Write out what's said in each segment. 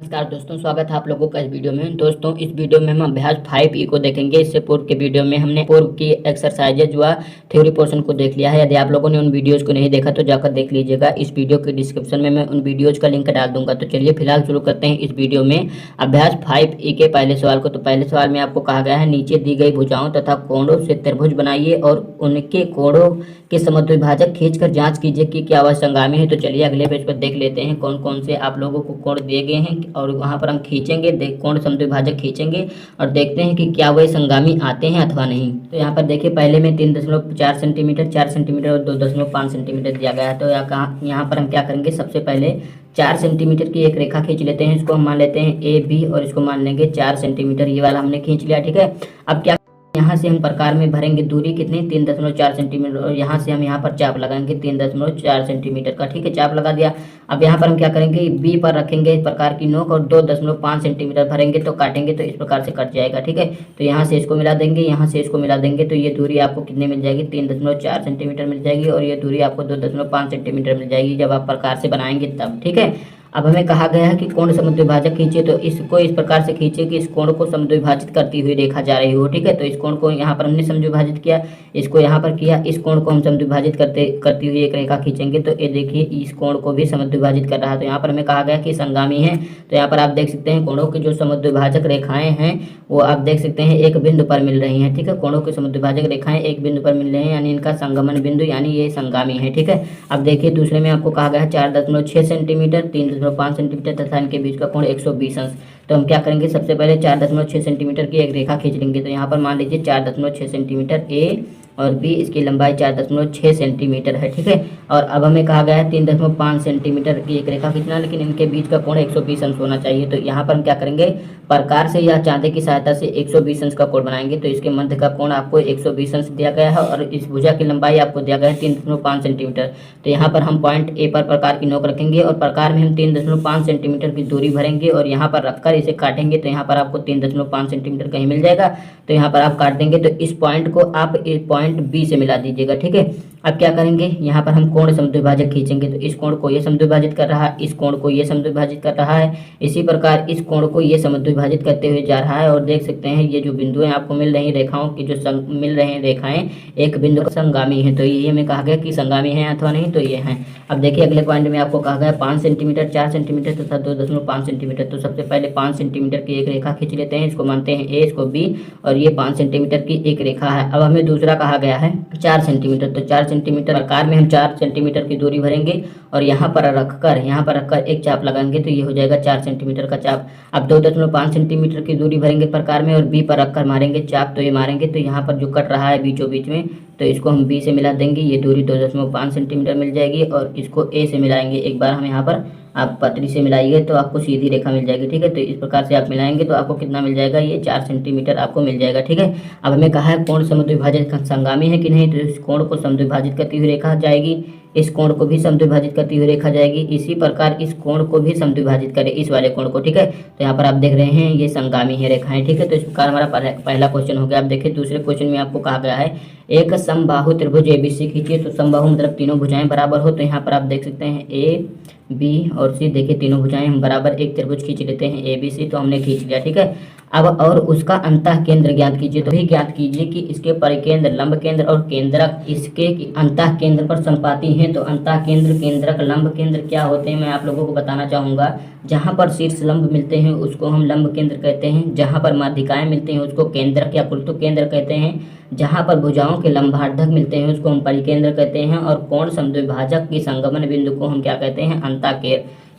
नमस्कार दोस्तों, स्वागत है आप लोगों का इस वीडियो में। दोस्तों, इस वीडियो में हम अभ्यास 5E को देखेंगे। इससे पूर्व के वीडियो में हमने पूर्व की एक्सरसाइजेज व थ्योरी पोर्शन को देख लिया है। यदि आप लोगों ने उन वीडियोस को नहीं देखा तो जाकर देख लीजिएगा। इस वीडियो के डिस्क्रिप्शन में मैं उन वीडियोज का लिंक डाल दूंगा। तो चलिए फिलहाल शुरू करते हैं इस वीडियो में अभ्यास 5E के पहले सवाल को। तो पहले सवाल में आपको कहा गया है, नीचे दी गई भुजाओं तथा कोणों से त्रिभुज बनाइए और उनके कोणों के समद्विभाजक खींचकर जांच कीजिए कि क्या वह संगामी है। तो चलिए अगले पेज पर देख लेते हैं कौन कौन से आप लोगों को कोण दिए गए हैं और वहां पर हम खींचेंगे, कोण समद्विभाजक खींचेंगे और देखते हैं कि क्या वह संगामी आते हैं अथवा नहीं। तो यहाँ पर देखिए, पहले में 3.4 सेंटीमीटर, 4 सेंटीमीटर और 2.5 सेंटीमीटर दिया गया है। तो यहाँ पर हम क्या करेंगे, सबसे पहले 4 सेंटीमीटर की एक रेखा खींच लेते हैं। इसको हम मान लेते हैं ए बी और इसको मान लेंगे 4 सेंटीमीटर। ये वाला हमने खींच लिया, ठीक है। अब क्या, यहाँ से हम प्रकार में भरेंगे दूरी कितनी, 3.4 सेंटीमीटर और यहाँ से हम यहाँ पर चाप लगाएंगे 3.4 सेंटीमीटर का, ठीक है। चाप लगा दिया। अब यहाँ पर हम क्या करेंगे, बी पर रखेंगे इस प्रकार की नोक और 2.5 सेंटीमीटर भरेंगे तो काटेंगे तो इस प्रकार से कट जाएगा, ठीक है। तो यहाँ से इसको मिला देंगे, यहाँ से इसको मिला देंगे तो ये दूरी आपको कितनी मिल जाएगी, 3.4 सेंटीमीटर मिल जाएगी और ये दूरी आपको 2.5 सेंटीमीटर मिल जाएगी जब आप प्रकार से बनाएंगे तब, ठीक है। अब हमें कहा गया है कि कोण समद्विभाजक खींचे, तो इसको इस प्रकार से खींचे कि इस कोण को समद्विभाजित करती हुई रेखा जा रही हो, ठीक है। तो इस कोण को यहाँ पर हमने समद्विभाजित किया, इसको यहाँ पर किया, इस कोण को हम समद्विभाजित करती हुई एक रेखा खींचेंगे तो ये देखिए इस कोण को भी समद्विभाजित कर रहा है। तो यहाँ पर हमें कहा गया कि संगामी है। तो यहाँ पर आप देख सकते हैं कोणों की जो समद्विभाजक रेखाएं हैं वो आप देख सकते हैं एक बिंदु पर मिल रही हैं, ठीक है। कोणों की समद्विभाजक रेखाएं एक बिंदु पर मिल रही हैं, यानी इनका संगमन बिंदु यानी ये संगामी है, ठीक है। अब देखिए दूसरे में आपको कहा गया है 4.6 सेंटीमीटर, 3.5 सेंटीमीटर तथा इनके बीच का कोण 120 अंश। तो हम क्या करेंगे, सबसे पहले 4.6 सेंटीमीटर की एक रेखा खींच लेंगे। तो यहाँ पर मान लीजिए 4.6 सेंटीमीटर ए और बी, इसकी लंबाई 4.6 सेंटीमीटर है, ठीक है। और अब हमें कहा गया है 3.5 सेंटीमीटर की एक रेखा खींचना, लेकिन इनके बीच का कोण 120 अंश होना चाहिए। तो यहाँ पर हम क्या करेंगे, प्रकार से या चांदे की सहायता से 120 अंश का कोण बनाएंगे। तो इसके मध्य का कोण आपको 120 अंश दिया गया है और इस भुजा की लंबाई आपको दिया गया है 3.5 सेंटीमीटर। तो यहाँ पर हम पॉइंट ए पर प्रकार की नोक रखेंगे और प्रकार में हम 3.5 सेंटीमीटर की दूरी भरेंगे और यहाँ पर रखकर इसे काटेंगे तो यहाँ पर आपको 3.5 सेंटीमीटर कहीं मिल जाएगा। तो यहाँ पर आप काट देंगे तो इस पॉइंट को आप इस पॉइंट बी से मिला दीजिएगा, ठीक है। अब क्या करेंगे, यहाँ पर हम कोण समद्विभाजक खींचेंगे। तो इस कोण को ये समद्विभाजित कर रहा है, इस कोण को ये समद्विभाजित कर रहा है, इसी प्रकार इस कोण को ये समद्विभाजित करते हुए जा रहा है। और देख सकते हैं ये जो बिंदुएं आपको मिल रही रेखाओं की जो मिल रहे हैं रेखाएं एक बिंदु का संगामी है। तो ये हमें कहा गया कि संगामी है अथवा नहीं, तो ये है। अब देखिए अगले पॉइंट में आपको कहा गया 5 सेंटीमीटर, 4 सेंटीमीटर तथा 2.5 सेंटीमीटर। तो सबसे पहले 5 सेंटीमीटर की एक रेखा खींच लेते हैं, इसको मानते हैं ए, इसको बी और ये 5 सेंटीमीटर की एक रेखा है। अब हमें दूसरा कहा गया है 4 सेंटीमीटर। तो 4 सेंटीमीटर आकार में हम 4 सेंटीमीटर की दूरी भरेंगे और यहाँ पर रखकर एक चाप लगाएंगे तो ये हो जाएगा 4 सेंटीमीटर का चाप। अब 2.5 सेंटीमीटर की दूरी भरेंगे प्रकार में और बी पर रखकर मारेंगे चाप, तो ये मारेंगे तो यहाँ पर जो कट रहा है बीचों बीच में तो इसको हम बी से मिला देंगे, ये दूरी 2.5 सेंटीमीटर मिल जाएगी और इसको ए से मिलाएंगे। एक बार हम यहाँ पर आप पतली से मिलाइए तो आपको सीधी रेखा मिल जाएगी, ठीक है। तो इस प्रकार से आप मिलाएंगे तो आपको कितना मिल जाएगा, ये 4 सेंटीमीटर आपको मिल जाएगा, ठीक है। अब हमें कहा है कोण समद्विभाजित संगामी है कि नहीं, तो इस कोण को समद्विभाजित करती हुई रेखा जाएगी, इस कोण को भी समद्विभाजित करती हुई रेखा जाएगी, इसी प्रकार इस कोण को भी समद्विभाजित करे, इस वाले कोण को, ठीक है। तो यहाँ पर आप देख रहे हैं ये संगामी है रेखाएं, ठीक है। तो इस प्रकार हमारा पहला क्वेश्चन हो गया। आप देखिए दूसरे क्वेश्चन में आपको कहा गया है एक समबाहु त्रिभुज एबीसी खींचिए। तो समबाहु मतलब तीनों भुजाएं बराबर हो। तो यहाँ पर आप देख सकते हैं ए बी और सी, देखिए तीनों भुजाएं हम बराबर एक त्रिभुज खींच लेते हैं ए बी सी, तो हमने खींच लिया, ठीक है। अब और उसका अंतः केंद्र ज्ञात कीजिए। तो भी ज्ञात कीजिए कि इसके परिकेंद्र, लंब केंद्र और केंद्रक इसके अंतः केंद्र पर संपाती हैं। तो अंतः केंद्र, केंद्रक, लंब केंद्र क्या होते हैं मैं आप लोगों को बताना चाहूँगा। जहाँ पर शीर्ष लंब मिलते हैं उसको हम लंब केंद्र कहते हैं, जहाँ पर माध्यिकाएं मिलते हैं उसको केंद्रक या कुलतु केंद्र कहते हैं, जहाँ पर भुजाओं के लंबार्धक मिलते हैं उसको हम परिकेंद्र कहते हैं और कोण समद्विभाजक की संगमन बिंदु को हम क्या कहते हैं, अंतः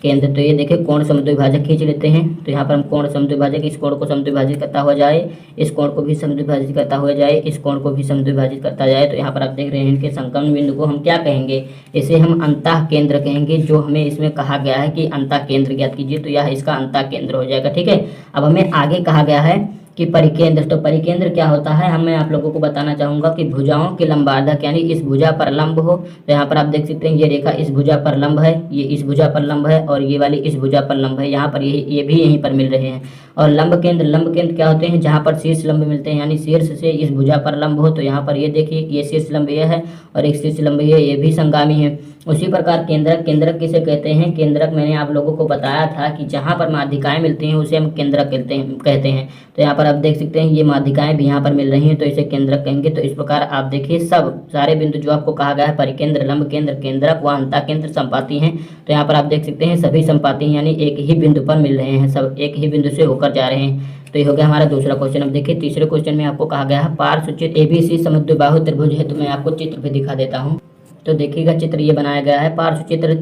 केंद्र। तो ये देखिए कोण समद्विभाजक खींच लेते हैं। तो यहाँ पर हम कोण समद्विभाजक, इस कोण को समद्विभाजित करता हुआ जाए, इस कोण को भी समद्विभाजित करता हुआ जाए, इस कोण को भी समद्विभाजित करता जाए। तो यहाँ पर आप देख रहे हैं इनके संगमन बिंदु को हम क्या कहेंगे, इसे हम अंतः केंद्र कहेंगे। जो हमें इसमें कहा गया है कि अंतः केंद्र ज्ञात कीजिए, तो यह इसका अंतः केंद्र हो जाएगा, ठीक है। अब हमें आगे कहा गया है कि परिकेंद्र। तो परिकेंद्र क्या होता है, मैं आप लोगों को बताना चाहूँगा कि भुजाओं के लंबार्धक यानी इस भुजा पर लंब हो। तो यहाँ पर आप देख सकते हैं ये रेखा इस भुजा पर लंब है, ये इस भुजा पर लंब है और ये वाली इस भुजा पर लंब है। यहाँ पर ये भी यहीं पर मिल रहे हैं। और लंब केंद्र क्या होते हैं, जहाँ पर शीर्ष लंब मिलते हैं, यानी शीर्ष से इस भुजा पर लंब हो। तो यहाँ पर ये देखिए ये शीर्ष लंब ये है और एक शीर्ष लंब ये भी संगामी है। उसी प्रकार केंद्रक, केंद्रक किसे कहते हैं? केंद्रक मैंने आप लोगों को बताया था कि जहाँ पर माध्यिकाएं मिलती हैं उसे हम केंद्रक कहते हैं। तो यहाँ पर आप देख सकते हैं ये माध्यिकाएं भी यहाँ पर मिल रही हैं, तो इसे केंद्रक कहेंगे। तो इस प्रकार आप देखिए सब सारे बिंदु जो आपको कहा गया है परिकेंद्र, लंब केंद्र, केंद्रक व अंतः केंद्र संपाती हैं। तो यहाँ पर आप देख सकते हैं सभी संपाती यानी एक ही बिंदु पर मिल रहे हैं, सब एक ही बिंदु से होकर जा रहे हैं। तो ये हो गया हमारा दूसरा क्वेश्चन। अब देखिए तीसरे क्वेश्चन में आपको कहा गया है पार्श्वचित्र एबीसी समद्विबाहु त्रिभुज है। तो मैं आपको चित्र भी दिखा देता हूँ। तो देखिएगा चित्र ये बनाया गया है, पार्श्व चित्र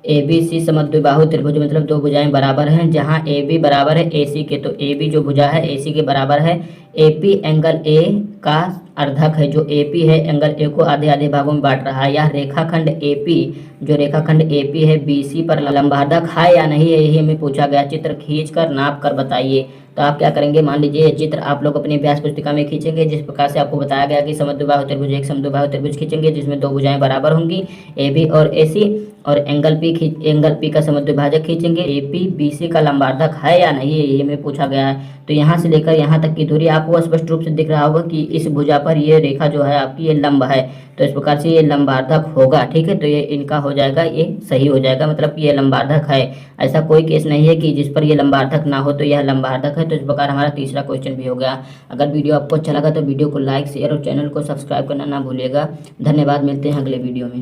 ABC समद्विबाहु त्रिभुज मतलब दो भुजाएं बराबर हैं, जहां AB बराबर है AC के। तो AB जो भुजा है AC के बराबर है। AP एंगल A का अर्धक है। जो AP है एंगल A को आधे आधे भागों में बांट रहा है। यह रेखाखंड AP जो रेखाखंड AP है BC पर लंबार्धक है या नहीं है, यही हमें पूछा गया। चित्र खींचकर नाप कर बताइए। तो आप क्या करेंगे, मान लीजिए ये चित्र आप लोग अपनी अभ्यास पुस्तिका में खींचेंगे, जिस प्रकार से आपको बताया गया कि समद्विबाहु त्रिभुज एक समद्विबाहु त्रिभुज खींचेंगे जिसमें दो भुजाएं बराबर होंगी AB और AC, और एंगल P का समद्विभाजक खींचेंगे। AP BC का लंबार्धक है या नहीं है, ये हमें पूछा गया है। तो यहाँ से लेकर यहाँ तक की दूरी आपको स्पष्ट रूप से दिख रहा होगा कि इस भुजा पर ये रेखा जो है आपकी ये लंब है। तो इस प्रकार से ये लंबार्धक होगा, ठीक है। तो ये इनका हो जाएगा, ये सही हो जाएगा, मतलब कि ये लंबार्धक है। ऐसा कोई केस नहीं है कि जिस पर ये लंबार्धक ना हो तो यह लंबार्धक है। तो इस प्रकार हमारा तीसरा क्वेश्चन भी हो गया। अगर वीडियो आपको अच्छा लगा तो वीडियो को लाइक शेयर और चैनल को सब्सक्राइब करना ना भूलिएगा। धन्यवाद, मिलते हैं अगले वीडियो में।